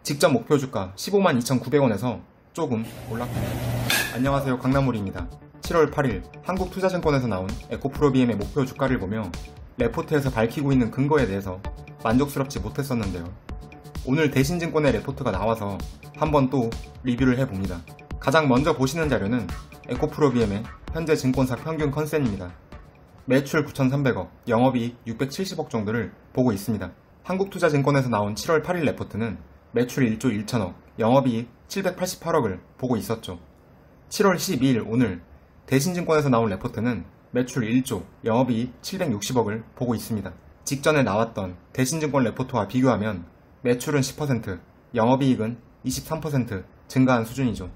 직전 목표 주가 152,900원에서 조금 올랐습니다. 안녕하세요, 강남우리입니다. 7월 8일 한국투자증권에서 나온 에코프로비엠의 목표 주가를 보며 레포트에서 밝히고 있는 근거에 대해서 만족스럽지 못했었는데요. 오늘 대신증권의 레포트가 나와서 한번 또 리뷰를 해봅니다. 가장 먼저 보시는 자료는 에코프로비엠의 현재 증권사 평균 컨센입니다. 매출 9,300억, 영업이익 670억 정도를 보고 있습니다. 한국투자증권에서 나온 7월 8일 레포트는 매출 1조 1천억, 영업이익 788억을 보고 있었죠. 7월 12일 오늘 대신증권에서 나온 레포트는 매출 1조, 영업이익 760억을 보고 있습니다. 직전에 나왔던 대신증권 레포트와 비교하면 매출은 10%, 영업이익은 23% 증가한 수준이죠.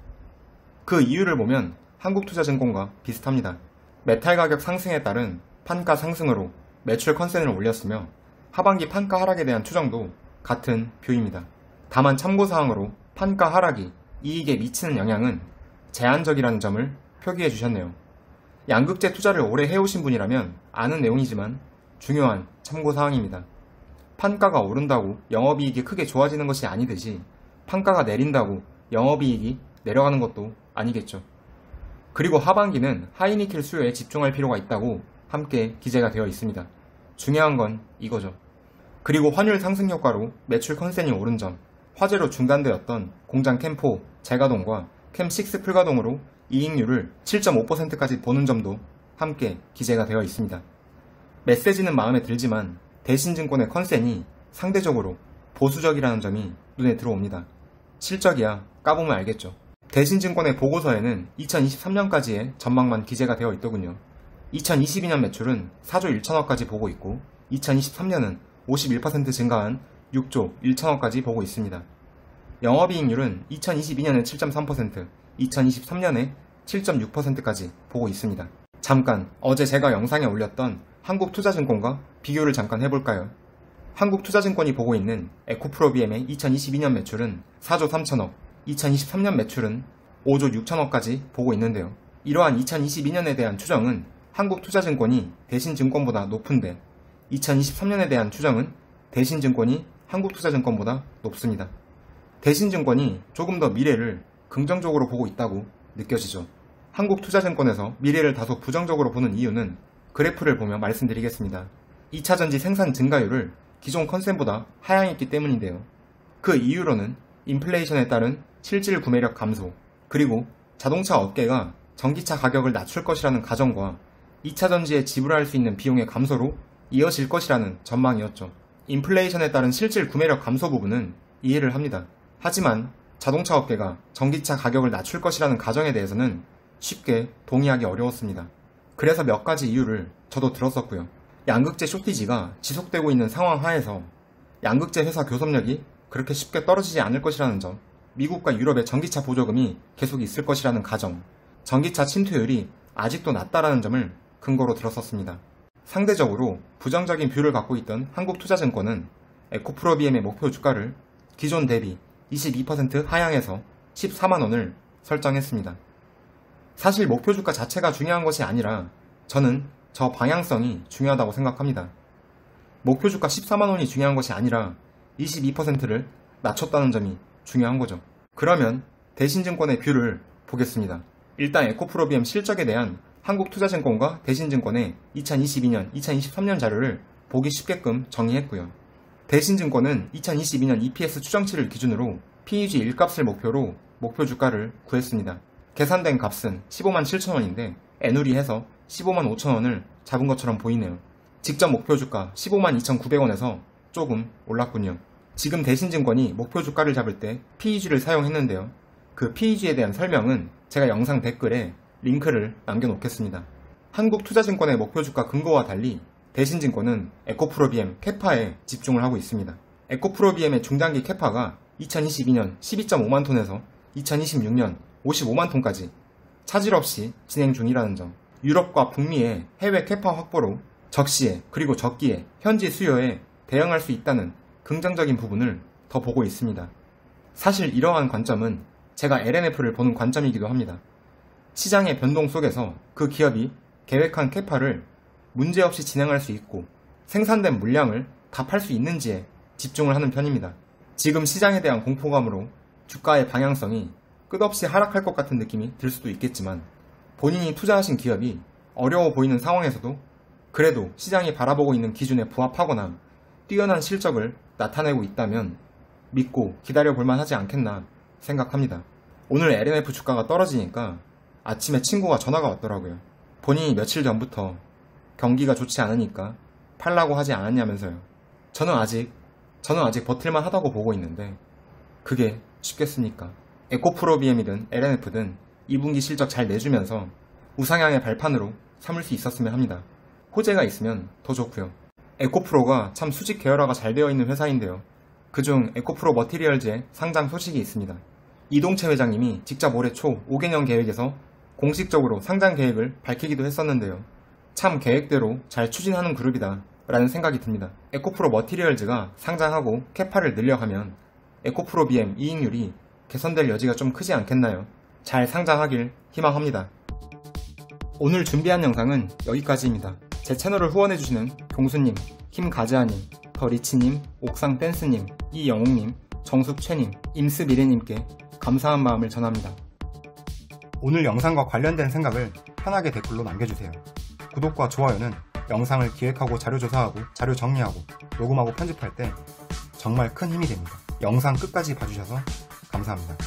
그 이유를 보면 한국투자증권과 비슷합니다. 메탈 가격 상승에 따른 판가 상승으로 매출 컨센을 올렸으며 하반기 판가 하락에 대한 추정도 같은 뷰입니다. 다만 참고사항으로 판가 하락이 이익에 미치는 영향은 제한적이라는 점을 표기해 주셨네요. 양극재 투자를 오래 해오신 분이라면 아는 내용이지만 중요한 참고사항입니다. 판가가 오른다고 영업이익이 크게 좋아지는 것이 아니듯이 판가가 내린다고 영업이익이 내려가는 것도 아니겠죠. 그리고 하반기는 하이니켈 수요에 집중할 필요가 있다고 함께 기재가 되어 있습니다. 중요한 건 이거죠. 그리고 환율 상승 효과로 매출 컨센이 오른 점, 화재로 중단되었던 공장 캠4 재가동과 캠6 풀가동으로 이익률을 7.5%까지 보는 점도 함께 기재가 되어 있습니다. 메시지는 마음에 들지만 대신증권의 컨센이 상대적으로 보수적이라는 점이 눈에 들어옵니다. 실적이야 까보면 알겠죠. 대신증권의 보고서에는 2023년까지의 전망만 기재가 되어 있더군요. 2022년 매출은 4조 1천억까지 보고 있고 2023년은 51% 증가한 6조 1천억까지 보고 있습니다. 영업이익률은 2022년에 7.3%, 2023년에 7.6%까지 보고 있습니다. 잠깐 어제 제가 영상에 올렸던 한국투자증권과 비교를 잠깐 해볼까요? 한국투자증권이 보고 있는 에코프로비엠의 2022년 매출은 4조 3천억, 2023년 매출은 5조 6천억까지 보고 있는데요. 이러한 2022년에 대한 추정은 한국투자증권이 대신증권보다 높은데 2023년에 대한 추정은 대신증권이 한국투자증권보다 높습니다. 대신증권이 조금 더 미래를 긍정적으로 보고 있다고 느껴지죠. 한국투자증권에서 미래를 다소 부정적으로 보는 이유는 그래프를 보며 말씀드리겠습니다. 2차전지 생산 증가율을 기존 컨센보다 하향했기 때문인데요. 그 이유로는 인플레이션에 따른 실질 구매력 감소, 그리고 자동차 업계가 전기차 가격을 낮출 것이라는 가정과 2차전지에 지불할 수 있는 비용의 감소로 이어질 것이라는 전망이었죠. 인플레이션에 따른 실질 구매력 감소 부분은 이해를 합니다. 하지만 자동차 업계가 전기차 가격을 낮출 것이라는 가정에 대해서는 쉽게 동의하기 어려웠습니다. 그래서 몇 가지 이유를 저도 들었었고요. 양극재 쇼티지가 지속되고 있는 상황 하에서 양극재 회사 교섭력이 그렇게 쉽게 떨어지지 않을 것이라는 점, 미국과 유럽의 전기차 보조금이 계속 있을 것이라는 가정, 전기차 침투율이 아직도 낮다라는 점을 근거로 들었었습니다. 상대적으로 부정적인 뷰를 갖고 있던 한국투자증권은 에코프로비엠의 목표 주가를 기존 대비 22% 하향해서 14만원을 설정했습니다. 사실 목표 주가 자체가 중요한 것이 아니라 저는 저 방향성이 중요하다고 생각합니다. 목표 주가 14만원이 중요한 것이 아니라 22%를 낮췄다는 점이 중요한 거죠. 그러면 대신증권의 뷰를 보겠습니다. 일단 에코프로비엠 실적에 대한 한국투자증권과 대신증권의 2022년, 2023년 자료를 보기 쉽게끔 정의했고요. 대신증권은 2022년 EPS 추정치를 기준으로 PEG 1값을 목표로 목표 주가를 구했습니다. 계산된 값은 15만 7천원인데 애누리해서 15만 5천원을 잡은 것처럼 보이네요. 직전 목표 주가 15만 2,900원에서 조금 올랐군요. 지금 대신증권이 목표 주가를 잡을 때 PEG를 사용했는데요. 그 PEG에 대한 설명은 제가 영상 댓글에 링크를 남겨놓겠습니다. 한국투자증권의 목표 주가 근거와 달리 대신증권은 에코프로비엠 캐파에 집중을 하고 있습니다. 에코프로비엠의 중장기 캐파가 2022년 12.5만 톤에서 2026년 55만 톤까지 차질 없이 진행 중이라는 점, 유럽과 북미의 해외 캐파 확보로 적시에 그리고 적기에 현지 수요에 대응할 수 있다는 긍정적인 부분을 더 보고 있습니다. 사실 이러한 관점은 제가 LNF를 보는 관점이기도 합니다. 시장의 변동 속에서 그 기업이 계획한 캐파를 문제없이 진행할 수 있고 생산된 물량을 다 팔 수 있는지에 집중을 하는 편입니다. 지금 시장에 대한 공포감으로 주가의 방향성이 끝없이 하락할 것 같은 느낌이 들 수도 있겠지만 본인이 투자하신 기업이 어려워 보이는 상황에서도 그래도 시장이 바라보고 있는 기준에 부합하거나 뛰어난 실적을 나타내고 있다면 믿고 기다려 볼만 하지 않겠나 생각합니다. 오늘 LNF 주가가 떨어지니까 아침에 친구가 전화가 왔더라고요. 본인이 며칠 전부터 경기가 좋지 않으니까 팔라고 하지 않았냐면서요. 저는 아직 버틸만 하다고 보고 있는데 그게 쉽겠습니까? 에코프로비엠이든 LNF든 2분기 실적 잘 내주면서 우상향의 발판으로 삼을 수 있었으면 합니다. 호재가 있으면 더 좋고요. 에코프로가 참 수직 계열화가 잘 되어 있는 회사인데요. 그중 에코프로 머티리얼즈의 상장 소식이 있습니다. 이동채 회장님이 직접 올해 초 5개년 계획에서 공식적으로 상장 계획을 밝히기도 했었는데요. 참 계획대로 잘 추진하는 그룹이다 라는 생각이 듭니다. 에코프로 머티리얼즈가 상장하고 캐파를 늘려가면 에코프로 BM 이익률이 개선될 여지가 좀 크지 않겠나요? 잘 상장하길 희망합니다. 오늘 준비한 영상은 여기까지입니다. 제 채널을 후원해주시는 경수님, 김가즈아님, 더리치님, 옥상댄스님, 이영웅님, 정숙최님, 임스미래님께 감사한 마음을 전합니다. 오늘 영상과 관련된 생각을 편하게 댓글로 남겨주세요. 구독과 좋아요는 영상을 기획하고 자료조사하고 자료 정리하고 녹음하고 편집할 때 정말 큰 힘이 됩니다. 영상 끝까지 봐주셔서 감사합니다.